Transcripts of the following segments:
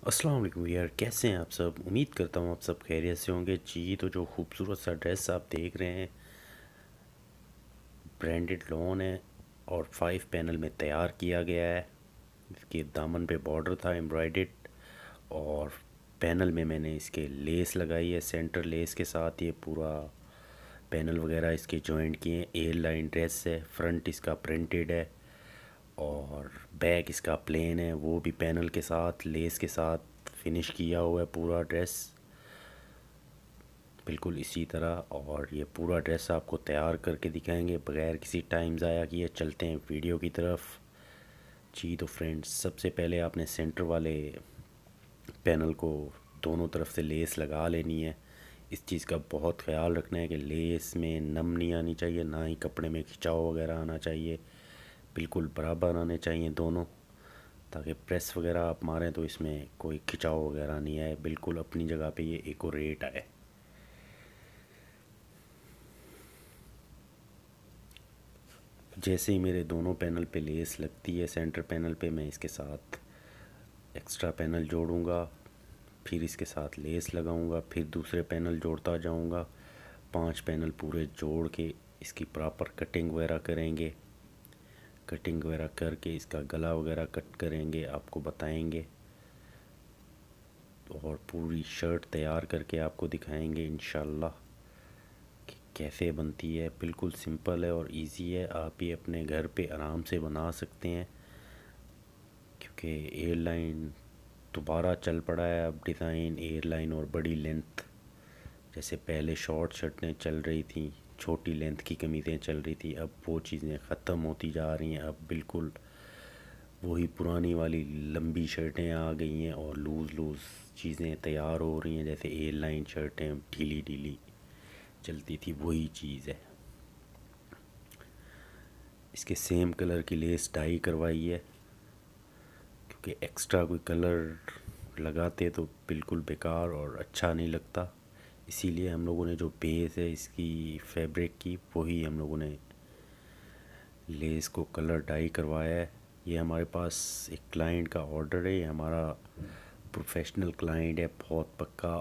अस्सलाम वालेकुम यार, कैसे हैं आप सब। उम्मीद करता हूँ आप सब खैरियत से होंगे जी। तो जो खूबसूरत सा ड्रेस आप देख रहे हैं, ब्रांडेड लॉन है और 5 पैनल में तैयार किया गया है। इसके दामन पे बॉर्डर था एम्ब्रॉयडेड, और पैनल में मैंने इसके लेस लगाई है सेंटर लेस के साथ। ये पूरा पैनल वगैरह इसके जॉइंट किए हैं। एयर लाइन ड्रेस है, फ्रंट इसका प्रिंटेड है और बैक इसका प्लेन है, वो भी पैनल के साथ लेस के साथ फिनिश किया हुआ है पूरा ड्रेस बिल्कुल इसी तरह। और ये पूरा ड्रेस आपको तैयार करके दिखाएंगे बगैर किसी टाइम ज़ाया किए। चलते हैं वीडियो की तरफ जी। तो फ्रेंड्स, सबसे पहले आपने सेंटर वाले पैनल को दोनों तरफ से लेस लगा लेनी है। इस चीज़ का बहुत ख्याल रखना है कि लेस में नम नहीं आनी चाहिए, ना ही कपड़े में खिंचाव वगैरह आना चाहिए। बिल्कुल बराबर आने चाहिए दोनों, ताकि प्रेस वगैरह आप मारें तो इसमें कोई खिंचाव वगैरह नहीं आए, बिल्कुल अपनी जगह पे ये एक्यूरेट आए। जैसे ही मेरे दोनों पैनल पे लेस लगती है सेंटर पैनल पे, मैं इसके साथ एक्स्ट्रा पैनल जोड़ूंगा, फिर इसके साथ लेस लगाऊंगा, फिर दूसरे पैनल जोड़ता जाऊंगा। 5 पैनल पूरे जोड़ के इसकी प्रॉपर कटिंग वगैरह करेंगे। कटिंग वगैरह करके इसका गला वगैरह कट करेंगे, आपको बताएंगे और पूरी शर्ट तैयार करके आपको दिखाएंगे इंशाल्लाह कि कैसे बनती है। बिल्कुल सिंपल है और इजी है, आप ये अपने घर पे आराम से बना सकते हैं, क्योंकि एयरलाइन दोबारा चल पड़ा है अब डिज़ाइन एयरलाइन और बड़ी लेंथ। जैसे पहले शॉर्ट शर्टें चल रही थी, छोटी लेंथ की कमीज़ें चल रही थी, अब वो चीज़ें ख़त्म होती जा रही हैं। अब बिल्कुल वही पुरानी वाली लंबी शर्टें आ गई हैं और लूज़ लूज़ चीज़ें तैयार हो रही हैं। जैसे एयरलाइन शर्टें ढीली ढीली चलती थी, वही चीज़ है। इसके सेम कलर की लेस डाई करवाई है, क्योंकि एक्स्ट्रा कोई कलर लगाते तो बिल्कुल बेकार और अच्छा नहीं लगता। इसीलिए हम लोगों ने जो बेस है इसकी फैब्रिक की, वही हम लोगों ने लेस को कलर डाई करवाया है। ये हमारे पास एक क्लाइंट का ऑर्डर है, ये हमारा प्रोफेशनल क्लाइंट है, बहुत पक्का।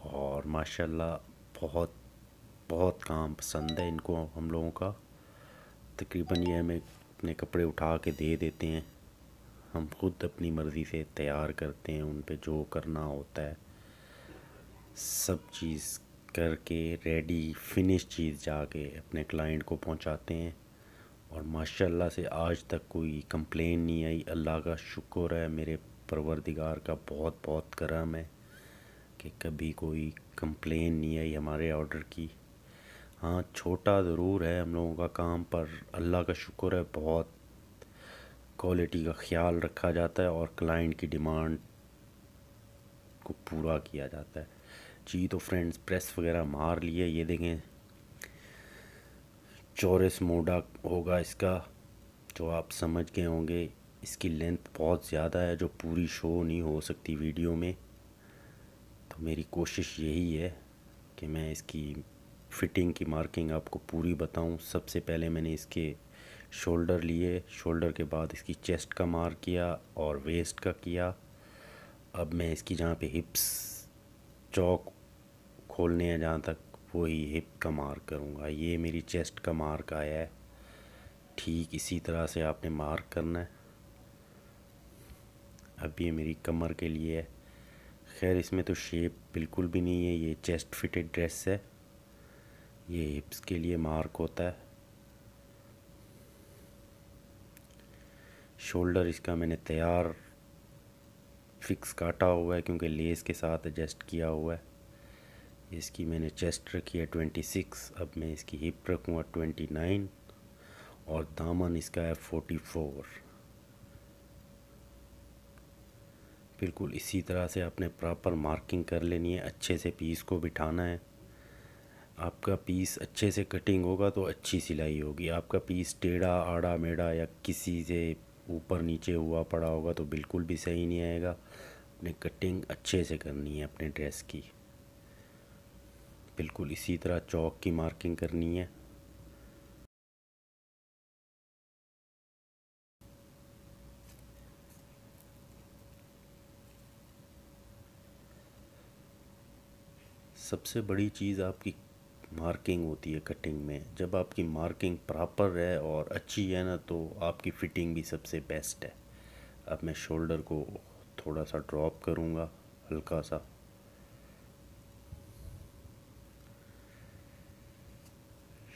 और माशाल्लाह बहुत बहुत काम पसंद है इनको हम लोगों का। तकरीबन ये हमें अपने कपड़े उठा के दे देते हैं, हम खुद अपनी मर्ज़ी से तैयार करते हैं। उन पे जो करना होता है सब चीज़ करके रेडी फिनिश चीज़ जाके अपने क्लाइंट को पहुंचाते हैं। और माशाल्लाह से आज तक कोई कंप्लेन नहीं आई। अल्लाह का शुक्र है, मेरे परवरदिगार का बहुत बहुत करम है कि कभी कोई कंप्लेन नहीं आई हमारे ऑर्डर की। हाँ, छोटा ज़रूर है हम लोगों का काम, पर अल्लाह का शुक्र है बहुत क्वालिटी का ख्याल रखा जाता है और क्लाइंट की डिमांड को पूरा किया जाता है जी। तो फ्रेंड्स, प्रेस वगैरह मार लिए, ये देखें चौरस मोड़ा होगा इसका, जो आप समझ गए होंगे। इसकी लेंथ बहुत ज़्यादा है जो पूरी शो नहीं हो सकती वीडियो में। तो मेरी कोशिश यही है कि मैं इसकी फ़िटिंग की मार्किंग आपको पूरी बताऊं। सबसे पहले मैंने इसके शोल्डर लिए, शोल्डर के बाद इसकी चेस्ट का मार्क किया और वेस्ट का किया। अब मैं इसकी जहाँ पे हिप्स चौक खोलने हैं जहाँ तक, वही हिप का मार्क करूँगा। ये मेरी चेस्ट का मार्क आया है, ठीक इसी तरह से आपने मार्क करना है। अब ये मेरी कमर के लिए है। खैर इसमें तो शेप बिल्कुल भी नहीं है, ये चेस्ट फिटेड ड्रेस है। ये हिप्स के लिए मार्क होता है। शोल्डर इसका मैंने तैयार फिक्स काटा हुआ है, क्योंकि लेस के साथ एडजस्ट किया हुआ है। इसकी मैंने चेस्ट रखी है 26, अब मैं इसकी हिप रखूँगा 29 और दामन इसका है 44। बिल्कुल इसी तरह से आपने प्रॉपर मार्किंग कर लेनी है, अच्छे से पीस को बिठाना है। आपका पीस अच्छे से कटिंग होगा तो अच्छी सिलाई होगी। आपका पीस टेढ़ा आड़ा मेढ़ा या किसी से ऊपर नीचे हुआ पड़ा होगा तो बिल्कुल भी सही नहीं आएगा। अपने कटिंग अच्छे से करनी है अपने ड्रेस की, बिल्कुल इसी तरह चौक की मार्किंग करनी है। सबसे बड़ी चीज़ आपकी मार्किंग होती है कटिंग में। जब आपकी मार्किंग प्रॉपर है और अच्छी है ना, तो आपकी फ़िटिंग भी सबसे बेस्ट है। अब मैं शोल्डर को थोड़ा सा ड्रॉप करूँगा, हल्का सा।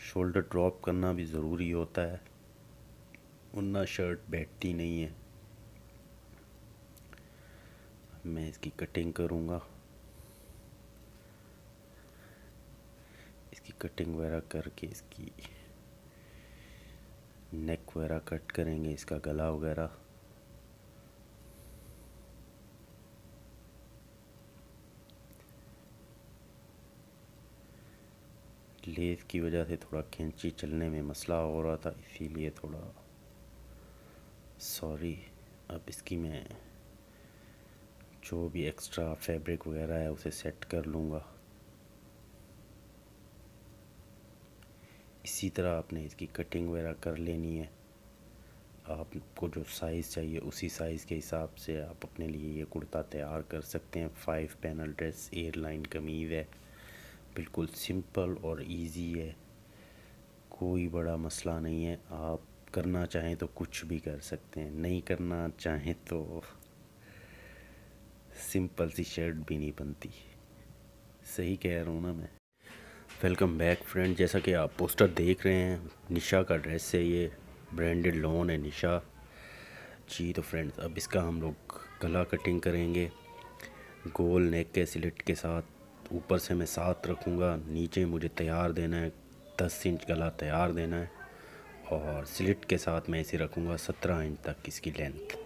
शोल्डर ड्रॉप करना भी ज़रूरी होता है, वरना शर्ट बैठती नहीं है। मैं इसकी कटिंग करूँगा। इसकी कटिंग वगैरह करके इसकी नेक वगैरह कट करेंगे, इसका गला वगैरह। लेस की वजह से थोड़ा खींची चलने में मसला हो रहा था, इसीलिए थोड़ा सॉरी। अब इसकी मैं जो भी एक्स्ट्रा फैब्रिक वगैरह है उसे सेट कर लूँगा। इसी तरह आपने इसकी कटिंग वगैरह कर लेनी है। आपको जो साइज़ चाहिए उसी साइज़ के हिसाब से आप अपने लिए ये कुर्ता तैयार कर सकते हैं। 5 पैनल ड्रेस, एयरलाइन कमीज़ है, बिल्कुल सिंपल और इजी है, कोई बड़ा मसला नहीं है। आप करना चाहें तो कुछ भी कर सकते हैं, नहीं करना चाहें तो सिंपल सी शर्ट भी नहीं बनती। सही कह रहा हूँ ना मैं? Welcome back friend. जैसा कि आप पोस्टर देख रहे हैं, निशा का ड्रेस है ये, ब्रांडेड लॉन है निशा जी। तो फ्रेंड्स, अब इसका हम लोग गला कटिंग करेंगे गोल नेक के स्लिट के साथ। ऊपर से मैं 7 रखूँगा, नीचे मुझे तैयार देना है 10 इंच गला तैयार देना है, और स्लिट के साथ मैं इसे रखूँगा 17 इंच तक इसकी लेंथ।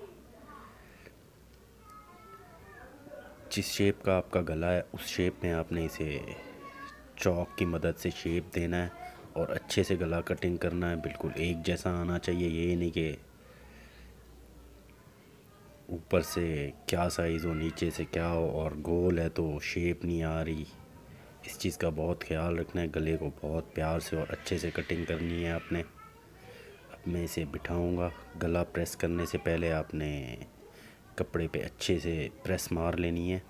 जिस शेप का आपका गला है उस शेप में आपने इसे चॉक की मदद से शेप देना है और अच्छे से गला कटिंग करना है। बिल्कुल एक जैसा आना चाहिए, ये नहीं कि ऊपर से क्या साइज़ हो नीचे से क्या हो, और गोल है तो शेप नहीं आ रही। इस चीज़ का बहुत ख्याल रखना है। गले को बहुत प्यार से और अच्छे से कटिंग करनी है आपने। अब मैं इसे बिठाऊंगा। गला प्रेस करने से पहले आपने कपड़े पे अच्छे से प्रेस मार लेनी है।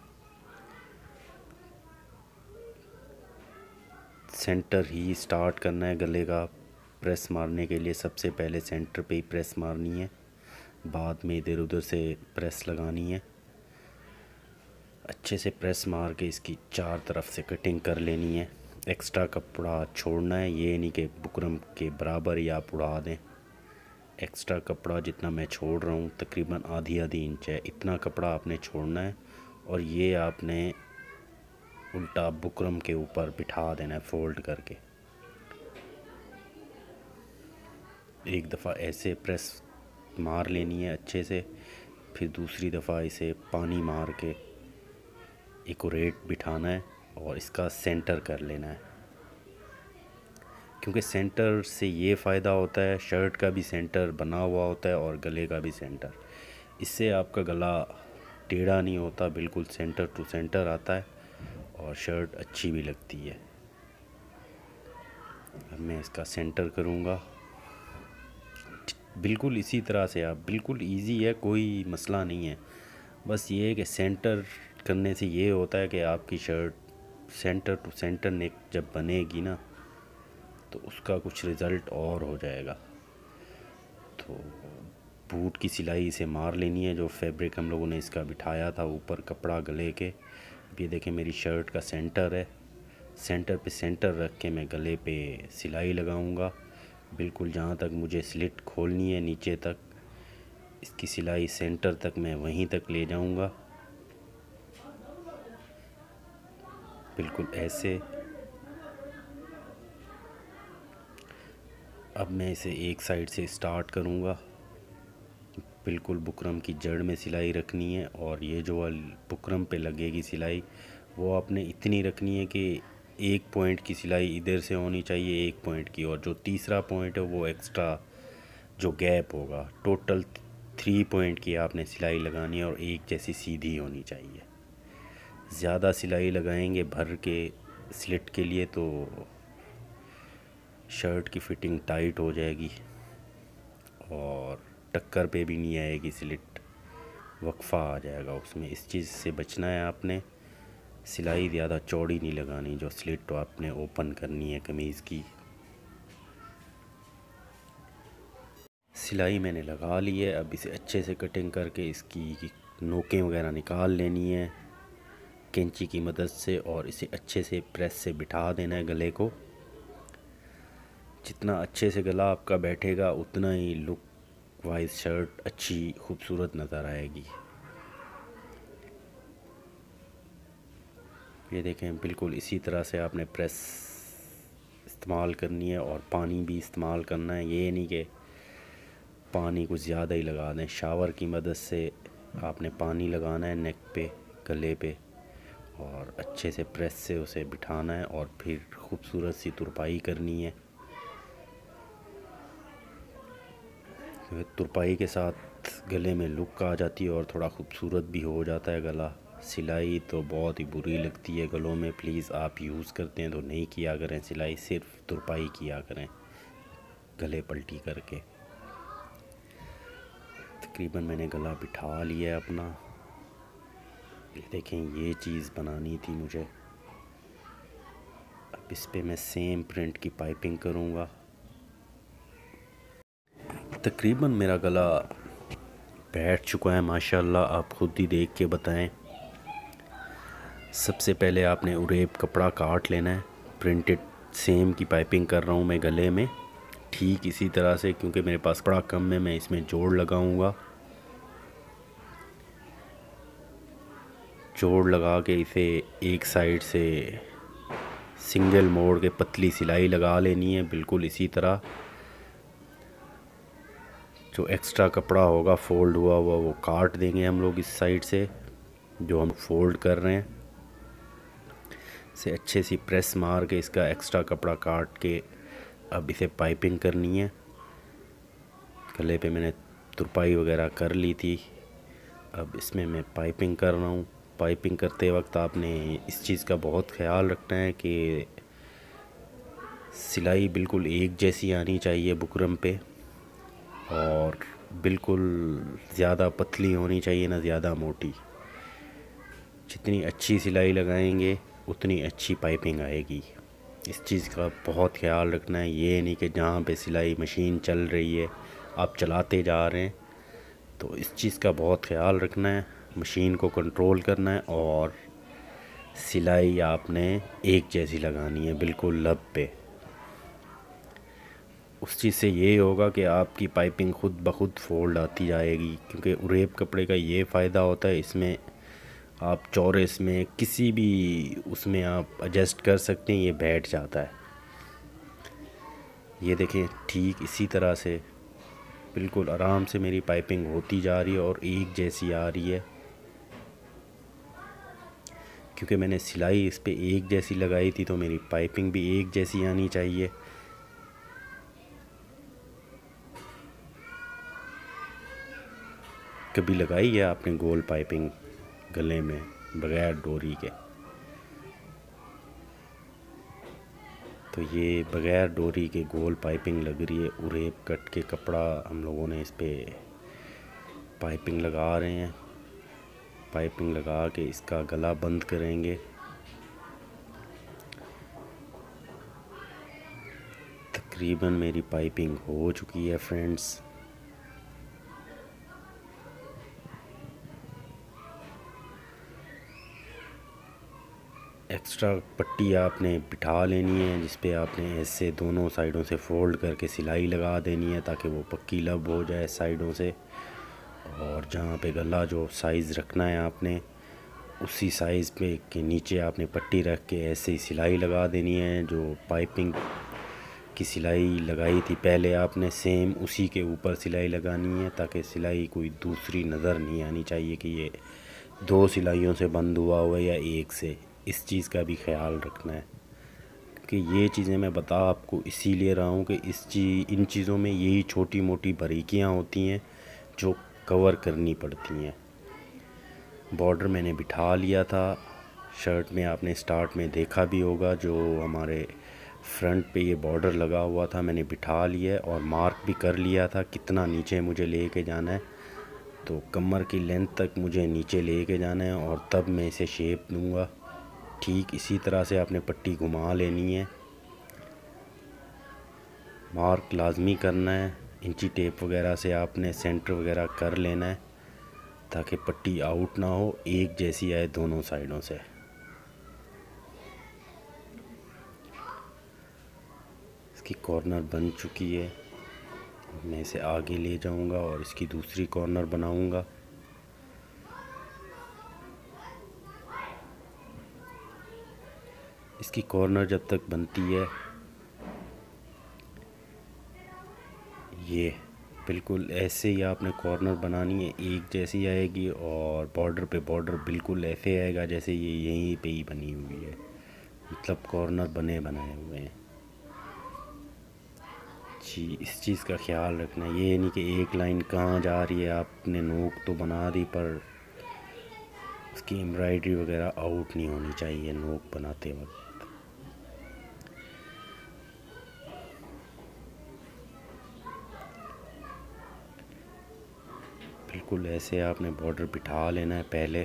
सेंटर ही स्टार्ट करना है गले का प्रेस मारने के लिए। सबसे पहले सेंटर पे ही प्रेस मारनी है, बाद में इधर उधर से प्रेस लगानी है। अच्छे से प्रेस मार के इसकी 4 तरफ से कटिंग कर लेनी है। एक्स्ट्रा कपड़ा छोड़ना है, ये नहीं कि बुकरम के बराबर ही आप उड़ा दें। एक्स्ट्रा कपड़ा जितना मैं छोड़ रहा हूँ तकरीबन आधी इंच है, इतना कपड़ा आपने छोड़ना है, और ये आपने उल्टा बुकरम के ऊपर बिठा देना है फोल्ड करके। एक दफ़ा ऐसे प्रेस मार लेनी है अच्छे से, फिर दूसरी दफ़ा इसे पानी मार के एक्यूरेट बिठाना है और इसका सेंटर कर लेना है। क्योंकि सेंटर से ये फ़ायदा होता है, शर्ट का भी सेंटर बना हुआ होता है और गले का भी सेंटर। इससे आपका गला टेढ़ा नहीं होता, बिल्कुल सेंटर टू सेंटर आता है और शर्ट अच्छी भी लगती है। अब मैं इसका सेंटर करूँगा बिल्कुल इसी तरह से। आप बिल्कुल इजी है, कोई मसला नहीं है। बस ये है कि सेंटर करने से ये होता है कि आपकी शर्ट सेंटर टू सेंटर नेक जब बनेगी ना, तो उसका कुछ रिज़ल्ट और हो जाएगा। तो बूट की सिलाई इसे मार लेनी है, जो फैब्रिक हम लोगों ने इसका बिठाया था ऊपर कपड़ा गले के। ये देखें मेरी शर्ट का सेंटर है, सेंटर पे सेंटर रख के मैं गले पे सिलाई लगाऊंगा। बिल्कुल जहाँ तक मुझे स्लिट खोलनी है नीचे तक, इसकी सिलाई सेंटर तक मैं वहीं तक ले जाऊंगा, बिल्कुल ऐसे। अब मैं इसे एक साइड से स्टार्ट करूंगा। बिल्कुल बुकरम की जड़ में सिलाई रखनी है, और ये जो बुकरम पे लगेगी सिलाई वो आपने इतनी रखनी है कि 1 पॉइंट की सिलाई इधर से होनी चाहिए 1 पॉइंट की, और जो तीसरा पॉइंट है वो एक्स्ट्रा जो गैप होगा, टोटल 3 पॉइंट की आपने सिलाई लगानी है, और एक जैसी सीधी होनी चाहिए। ज़्यादा सिलाई लगाएंगे भर के स्लिट के लिए तो शर्ट की फ़िटिंग टाइट हो जाएगी और टक्कर पे भी नहीं आएगी स्लिट, वक्फ़ा आ जाएगा उसमें। इस चीज़ से बचना है आपने। सिलाई ज़्यादा चौड़ी नहीं लगानी, जो स्लिट तो आपने ओपन करनी है कमीज़ की। सिलाई मैंने लगा ली है, अब इसे अच्छे से कटिंग करके इसकी नोकें वगैरह निकाल लेनी है कैंची की मदद से, और इसे अच्छे से प्रेस से बिठा देना है गले को। जितना अच्छे से गला आपका बैठेगा उतना ही लुक वाइज शर्ट अच्छी खूबसूरत नज़र आएगी। ये देखें, बिल्कुल इसी तरह से आपने प्रेस इस्तेमाल करनी है और पानी भी इस्तेमाल करना है। ये नहीं कि पानी कुछ ज़्यादा ही लगा दें, शावर की मदद से आपने पानी लगाना है नेक पे, गले पे, और अच्छे से प्रेस से उसे बिठाना है और फिर खूबसूरत सी तुरपाई करनी है। तुरपाई के साथ गले में लुक आ जाती है और थोड़ा खूबसूरत भी हो जाता है गला। सिलाई तो बहुत ही बुरी लगती है गलों में, प्लीज़ आप यूज़ करते हैं तो नहीं किया करें सिलाई, सिर्फ तुरपाई किया करें गले पलटी करके। तकरीबन मैंने गला बिठा लिया है अपना। ये देखें, ये चीज़ बनानी थी मुझे। अब इस पे मैं सेम प्रिंट की पाइपिंग करूँगा। तकरीबन मेरा गला बैठ चुका है माशाल्लाह, आप खुद ही देख के बताएं। सबसे पहले आपने उरेब कपड़ा काट लेना है, प्रिंटेड सेम की पाइपिंग कर रहा हूँ मैं गले में, ठीक इसी तरह से, क्योंकि मेरे पास कपड़ा कम है मैं इसमें जोड़ लगाऊंगा। जोड़ लगा के इसे एक साइड से सिंगल मोड़ के पतली सिलाई लगा लेनी है, बिल्कुल इसी तरह। जो एक्स्ट्रा कपड़ा होगा फोल्ड हुआ हुआ वो काट देंगे हम लोग इस साइड से, जो हम फोल्ड कर रहे हैं। इसे अच्छे से प्रेस मार के इसका एक्स्ट्रा कपड़ा काट के अब इसे पाइपिंग करनी है। गले पे मैंने तुरपाई वगैरह कर ली थी, अब इसमें मैं पाइपिंग कर रहा हूँ। पाइपिंग करते वक्त आपने इस चीज़ का बहुत ख्याल रखना है कि सिलाई बिल्कुल एक जैसी आनी चाहिए बुकरम पे, और बिल्कुल ज़्यादा पतली होनी चाहिए ना ज़्यादा मोटी। जितनी अच्छी सिलाई लगाएंगे उतनी अच्छी पाइपिंग आएगी। इस चीज़ का बहुत ख्याल रखना है। ये नहीं कि जहाँ पे सिलाई मशीन चल रही है आप चलाते जा रहे हैं, तो इस चीज़ का बहुत ख्याल रखना है, मशीन को कंट्रोल करना है, और सिलाई आपने एक जैसी लगानी है बिल्कुल लब पे। उस चीज़ से ये होगा कि आपकी पाइपिंग ख़ुद ब खुद फोल्ड आती जाएगी, क्योंकि उरेब कपड़े का ये फ़ायदा होता है, इसमें आप चौरस में किसी भी उसमें आप एडजस्ट कर सकते हैं, ये बैठ जाता है। ये देखें, ठीक इसी तरह से बिल्कुल आराम से मेरी पाइपिंग होती जा रही है और एक जैसी आ रही है, क्योंकि मैंने सिलाई इस पे एक जैसी लगाई थी तो मेरी पाइपिंग भी एक जैसी आनी चाहिए। कभी लगाई है आपने गोल पाइपिंग गले में बगैर डोरी के? तो ये बगैर डोरी के गोल पाइपिंग लग रही है। उरेब कट के कपड़ा हम लोगों ने इस पे पाइपिंग लगा रहे हैं। पाइपिंग लगा के इसका गला बंद करेंगे। तकरीबन मेरी पाइपिंग हो चुकी है फ्रेंड्स। एक्स्ट्रा पट्टी आपने बिठा लेनी है, जिस पे आपने ऐसे दोनों साइडों से फोल्ड करके सिलाई लगा देनी है ताकि वो पक्की लब हो जाए साइडों से। और जहाँ पे गला जो साइज़ रखना है आपने उसी साइज़ पे के नीचे आपने पट्टी रख के ऐसे ही सिलाई लगा देनी है। जो पाइपिंग की सिलाई लगाई थी पहले आपने सेम उसी के ऊपर सिलाई लगानी है, ताकि सिलाई कोई दूसरी नज़र नहीं आनी चाहिए कि ये दो सिलाइयों से बंद हुआ या एक से। इस चीज़ का भी ख्याल रखना है, कि ये चीज़ें मैं बता आपको इसीलिए रहा हूँ कि इन चीज़ों में यही छोटी मोटी बारीकियाँ होती हैं जो कवर करनी पड़ती हैं। बॉर्डर मैंने बिठा लिया था शर्ट में, आपने स्टार्ट में देखा भी होगा, जो हमारे फ्रंट पे ये बॉर्डर लगा हुआ था मैंने बिठा लिया है, और मार्क भी कर लिया था कितना नीचे मुझे लेके जाना है। तो कमर की लेंथ तक मुझे नीचे लेके जाना है और तब मैं इसे शेप दूँगा। ठीक इसी तरह से आपने पट्टी घुमा लेनी है। मार्क लाजमी करना है, इंची टेप वगैरह से आपने सेंटर वगैरह कर लेना है ताकि पट्टी आउट ना हो, एक जैसी आए दोनों साइडों से। इसकी कॉर्नर बन चुकी है, मैं इसे आगे ले जाऊंगा और इसकी दूसरी कॉर्नर बनाऊंगा। इसकी कॉर्नर जब तक बनती है ये बिल्कुल ऐसे ही आपने कॉर्नर बनानी है, एक जैसी आएगी और बॉर्डर पे बॉर्डर बिल्कुल ऐसे आएगा जैसे ये यहीं पे ही बनी हुई है, मतलब कॉर्नर बने बनाए हुए हैं जी। इस चीज़ का ख्याल रखना, ये नहीं कि एक लाइन कहाँ जा रही है, आपने नोक तो बना दी पर उसकी एम्ब्रॉयडरी वगैरह आउट नहीं होनी चाहिए नोक बनाते वक्त। बिल्कुल ऐसे आपने बॉर्डर बिठा लेना है पहले।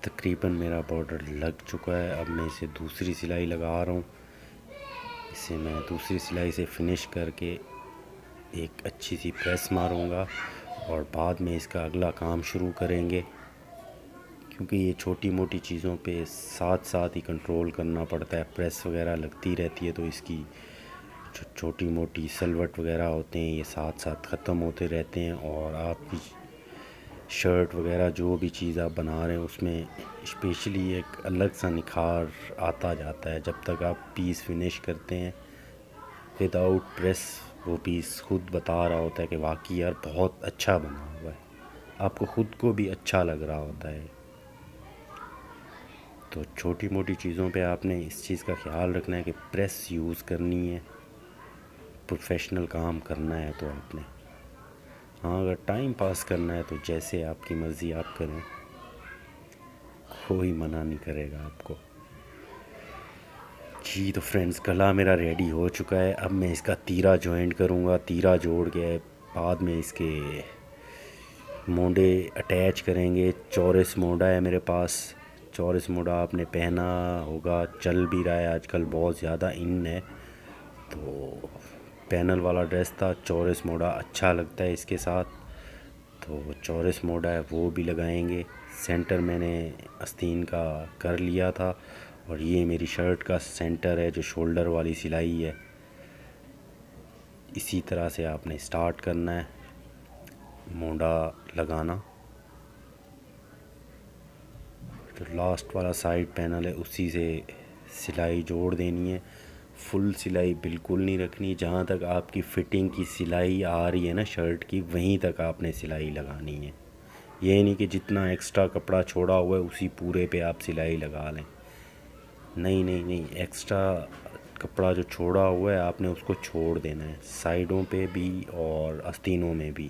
तकरीबन मेरा बॉर्डर लग चुका है, अब मैं इसे दूसरी सिलाई लगा रहा हूँ। इसे मैं दूसरी सिलाई से फिनिश करके एक अच्छी सी प्रेस मारूँगा और बाद में इसका अगला काम शुरू करेंगे, क्योंकि ये छोटी मोटी चीज़ों पे साथ साथ ही कंट्रोल करना पड़ता है। प्रेस वगैरह लगती रहती है तो इसकी छोटी मोटी सलवट वगैरह होते हैं ये साथ साथ ख़त्म होते रहते हैं, और आपकी शर्ट वगैरह जो भी चीज़ आप बना रहे हैं उसमें स्पेशली एक अलग सा निखार आता जाता है जब तक आप पीस फिनिश करते हैं विदाउट प्रेस। वो पीस खुद बता रहा होता है कि वाकई यार बहुत अच्छा बना हुआ है, आपको ख़ुद को भी अच्छा लग रहा होता है। तो छोटी मोटी चीज़ों पे आपने इस चीज़ का ख्याल रखना है कि प्रेस यूज़ करनी है, प्रोफेशनल काम करना है तो आपने। हाँ, अगर टाइम पास करना है तो जैसे आपकी मर्ज़ी आप करें, कोई मना नहीं करेगा आपको जी। तो फ्रेंड्स, गला मेरा रेडी हो चुका है, अब मैं इसका तीरा जॉइंट करूँगा। तीरा जोड़ के बाद में इसके मोंडे अटैच करेंगे। चौरस मोंडा है मेरे पास, चौरस मोंडा आपने पहना होगा, चल भी रहा है आजकल, बहुत ज़्यादा इन है। तो पैनल वाला ड्रेस था, चौरस मोड़ा अच्छा लगता है इसके साथ, तो चौरस मोड़ा है वो भी लगाएंगे। सेंटर मैंने आस्तीन का कर लिया था और ये मेरी शर्ट का सेंटर है जो शोल्डर वाली सिलाई है। इसी तरह से आपने स्टार्ट करना है मोड़ा लगाना। जो लास्ट वाला साइड पैनल है उसी से सिलाई जोड़ देनी है। फुल सिलाई बिल्कुल नहीं रखनी, जहाँ तक आपकी फ़िटिंग की सिलाई आ रही है ना शर्ट की, वहीं तक आपने सिलाई लगानी है। ये नहीं कि जितना एक्स्ट्रा कपड़ा छोड़ा हुआ है उसी पूरे पे आप सिलाई लगा लें, नहीं नहीं नहीं, एक्स्ट्रा कपड़ा जो छोड़ा हुआ है आपने उसको छोड़ देना है, साइडों पे भी और आस्तीनों में भी।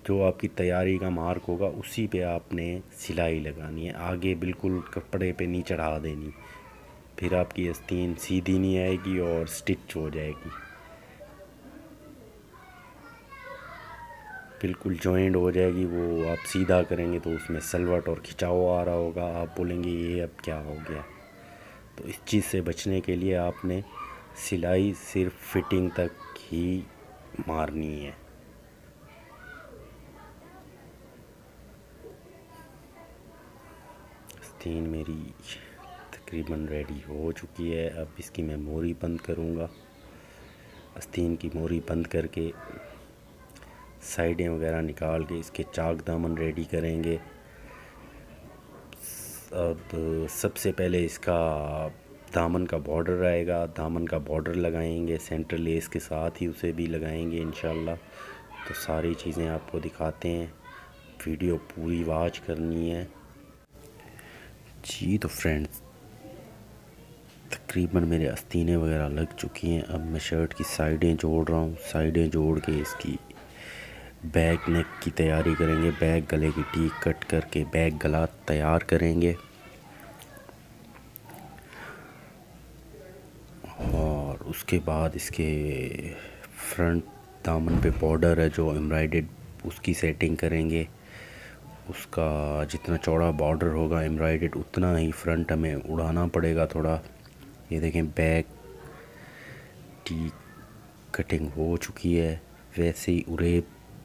जो आपकी तैयारी का मार्क होगा उसी पे आपने सिलाई लगानी है, आगे बिल्कुल कपड़े पे नहीं चढ़ा देनी, फिर आपकी आस्तीन सीधी नहीं आएगी और स्टिच हो जाएगी। बिल्कुल जॉइंट हो जाएगी, वो आप सीधा करेंगे तो उसमें सलवट और खिंचाव आ रहा होगा, आप बोलेंगे ये अब क्या हो गया। तो इस चीज़ से बचने के लिए आपने सिलाई सिर्फ फिटिंग तक ही मारनी है। आस्तीन मेरी तकरीबन रेडी हो चुकी है, अब इसकी मैं मोरी बंद करूँगा। आस्तीन की मोरी बंद करके साइडें वगैरह निकाल के इसके चाक दामन रेडी करेंगे। अब सबसे पहले इसका दामन का बॉर्डर आएगा, दामन का बॉर्डर लगाएंगे, सेंटर लेस के साथ ही उसे भी लगाएंगे इंशाल्लाह। तो सारी चीज़ें आपको दिखाते हैं, वीडियो पूरी वॉच करनी है जी। तो फ्रेंड्स, तकरीबन मेरे आस्तीनें वगैरह लग चुकी हैं, अब मैं शर्ट की साइडें जोड़ रहा हूँ। साइडें जोड़ के इसकी बैक नेक की तैयारी करेंगे, बैक गले की टीक कट करके बैक गला तैयार करेंगे। और उसके बाद इसके फ्रंट दामन पे बॉर्डर है जो एम्ब्रॉयडर्ड, उसकी सेटिंग करेंगे। उसका जितना चौड़ा बॉर्डर होगा एम्ब्रॉयडर्ड उतना ही फ्रंट हमें उड़ाना पड़ेगा थोड़ा। ये देखें बैक टी कटिंग हो चुकी है। वैसे ही उरे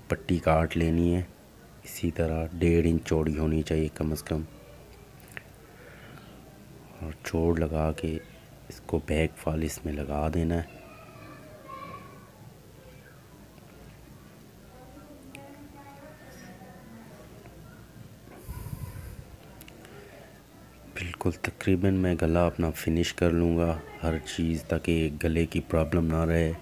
पट्टी काट लेनी है, इसी तरह 1.5 इंच चौड़ी होनी चाहिए कम से कम, और जोड़ लगा के इसको बैक फाल इसमें लगा देना है। बिल्कुल तकरीबन मैं गला अपना फिनिश कर लूँगा हर चीज़, ताकि गले की प्रॉब्लम ना रहे।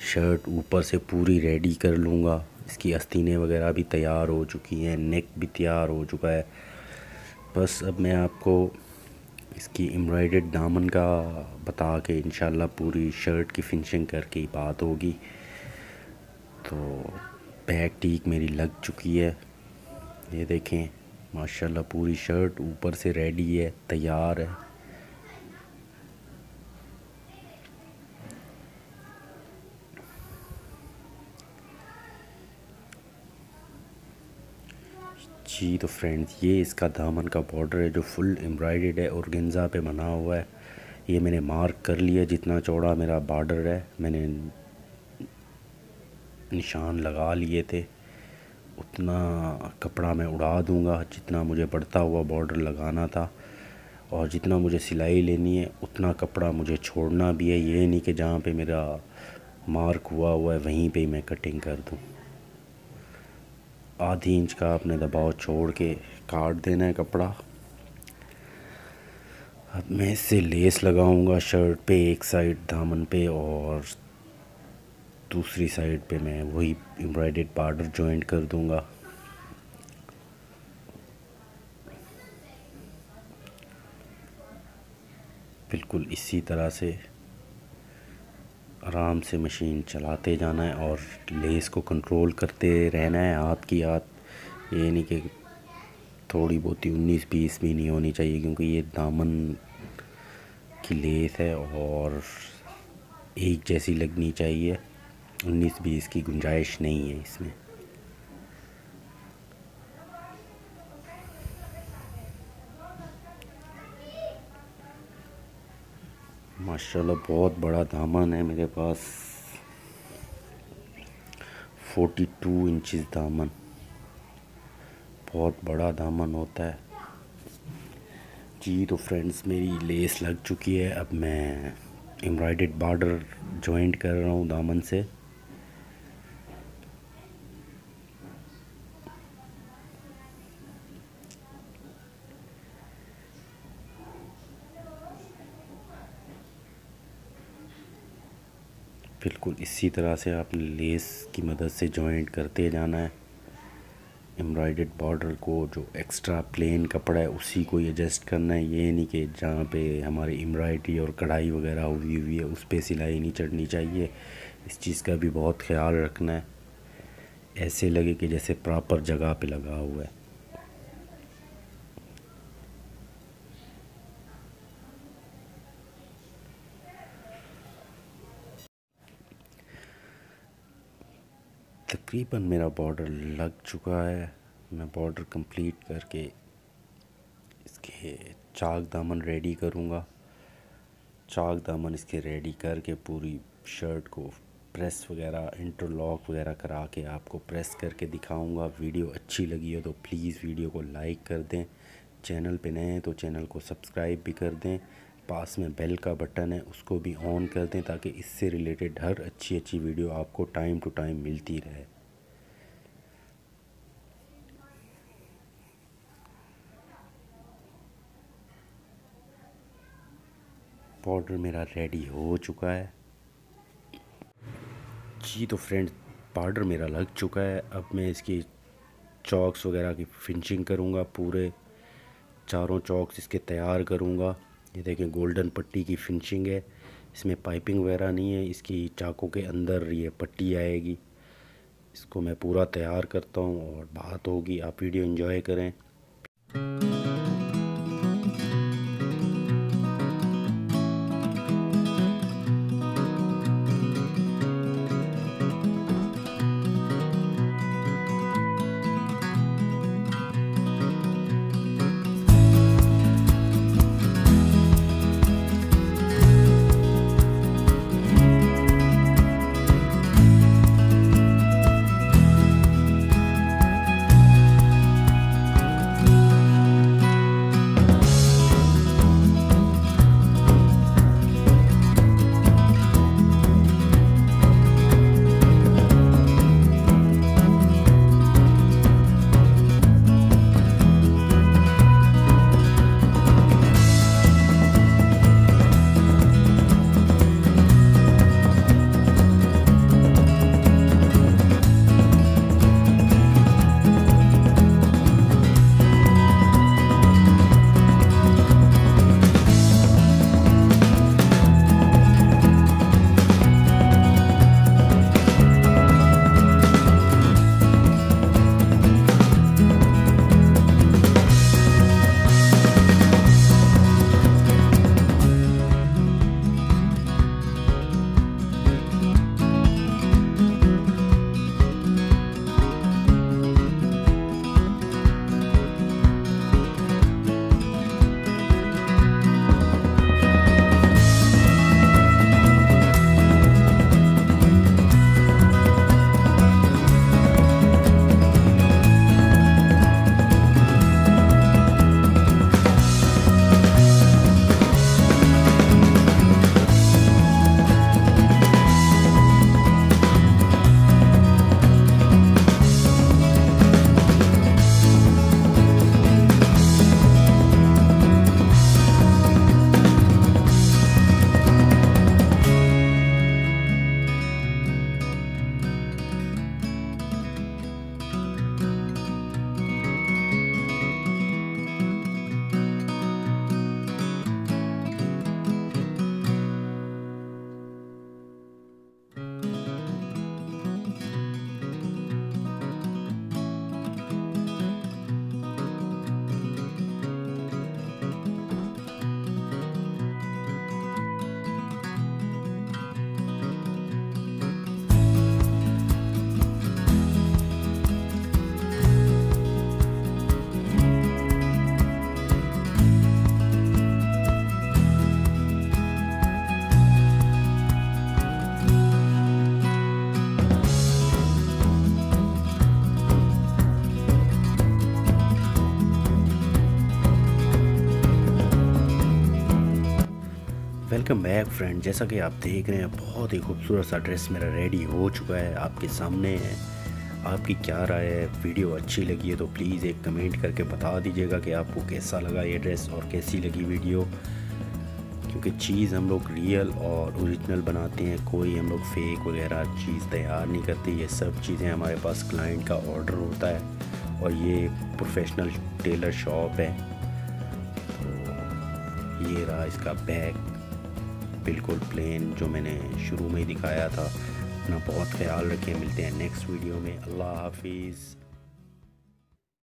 शर्ट ऊपर से पूरी रेडी कर लूँगा, इसकी आस्तीनें वगैरह भी तैयार हो चुकी हैं, नेक भी तैयार हो चुका है। बस अब मैं आपको इसकी एम्ब्रॉयडर्ड दामन का बता के इंशाल्लाह पूरी शर्ट की फिनिशिंग करके ही बात होगी। तो बैक टीक मेरी लग चुकी है, ये देखें माशाल्लाह पूरी शर्ट ऊपर से रेडी है, तैयार है। जी तो फ्रेंड्स, ये इसका दामन का बॉर्डर है जो फुल एम्ब्रॉयडर्ड है और गेंजा पे बना हुआ है। ये मैंने मार्क कर लिया, जितना चौड़ा मेरा बॉर्डर है मैंने निशान लगा लिए थे, उतना कपड़ा मैं उड़ा दूंगा जितना मुझे बढ़ता हुआ बॉर्डर लगाना था। और जितना मुझे सिलाई लेनी है उतना कपड़ा मुझे छोड़ना भी है, ये नहीं कि जहाँ पे मेरा मार्क हुआ है वहीं पे ही मैं कटिंग कर दूँ। आधी इंच का आपने दबाव छोड़ के काट देना है कपड़ा। अब मैं इससे लेस लगाऊंगा शर्ट पे एक साइड दामन पे, और दूसरी साइड पे मैं वही एम्ब्रॉयडर्ड बॉर्डर जॉइंट कर दूंगा। बिल्कुल इसी तरह से आराम से मशीन चलाते जाना है और लेस को कंट्रोल करते रहना है हाथ की हाथ। ये नहीं कि थोड़ी बहुत ही 19-20 भी नहीं होनी चाहिए, क्योंकि ये दामन की लेस है और एक जैसी लगनी चाहिए। 19-20 की गुंजाइश नहीं है इसमें। माशाल्लाह बहुत बड़ा दामन है मेरे पास, 42 इंचेस दामन, बहुत बड़ा दामन होता है। जी तो फ्रेंड्स, मेरी लेस लग चुकी है। अब मैं एम्ब्रॉयडर्ड बॉर्डर जॉइंट कर रहा हूँ दामन से। बिल्कुल इसी तरह से आपने लेस की मदद से जॉइंट करते जाना है। एम्ब्रॉयडर्ड बॉर्डर को जो एक्स्ट्रा प्लेन कपड़ा है उसी को एडजस्ट करना है, ये नहीं कि जहाँ पे हमारी एम्ब्रॉयडरी और कढ़ाई वगैरह हुई है उस पर सिलाई नहीं चढ़नी चाहिए। इस चीज़ का भी बहुत ख्याल रखना है, ऐसे लगे कि जैसे प्रॉपर जगह पे लगा हुआ है। तकरीबन मेरा बॉर्डर लग चुका है। मैं बॉर्डर कंप्लीट करके इसके चाक दामन रेडी करूँगा। चाक दामन इसके रेडी करके पूरी शर्ट को प्रेस वगैरह इंटरलॉक वगैरह करा के आपको प्रेस करके दिखाऊंगा। वीडियो अच्छी लगी हो तो प्लीज़ वीडियो को लाइक कर दें, चैनल पे नए हैं तो चैनल को सब्सक्राइब भी कर दें। पास में बेल का बटन है उसको भी ऑन कर दें, ताकि इससे रिलेटेड हर अच्छी वीडियो आपको टाइम टू टाइम मिलती रहे। बॉर्डर मेरा रेडी हो चुका है। जी तो फ्रेंड्स, बॉर्डर मेरा लग चुका है। अब मैं इसकी चॉक्स वगैरह की फिनिशिंग करूँगा, पूरे चारों चॉक्स इसके तैयार करूँगा। ये देखें गोल्डन पट्टी की फिनिशिंग है, इसमें पाइपिंग वगैरह नहीं है, इसकी चाकों के अंदर ये पट्टी आएगी। इसको मैं पूरा तैयार करता हूँ और बात होगी। आप वीडियो एंजॉय करें। Welcome back friend. जैसा कि आप देख रहे हैं बहुत ही खूबसूरत सा ड्रेस मेरा रेडी हो चुका है, आपके सामने है। आपकी क्या राय है? वीडियो अच्छी लगी है तो प्लीज़ एक कमेंट करके बता दीजिएगा कि आपको कैसा लगा ये ड्रेस और कैसी लगी वीडियो। क्योंकि चीज़ हम लोग रियल और ओरिजिनल बनाते हैं, कोई हम लोग फेक वगैरह चीज़ तैयार नहीं करते। ये सब चीज़ें हमारे पास क्लाइंट का ऑर्डर होता है और ये प्रोफेशनल टेलर शॉप है। तो ये रहा इसका बैग, बिल्कुल प्लेन, जो मैंने शुरू में ही दिखाया था। अपना बहुत ख्याल रखें, मिलते हैं नेक्स्ट वीडियो में। अल्लाह हाफिज़।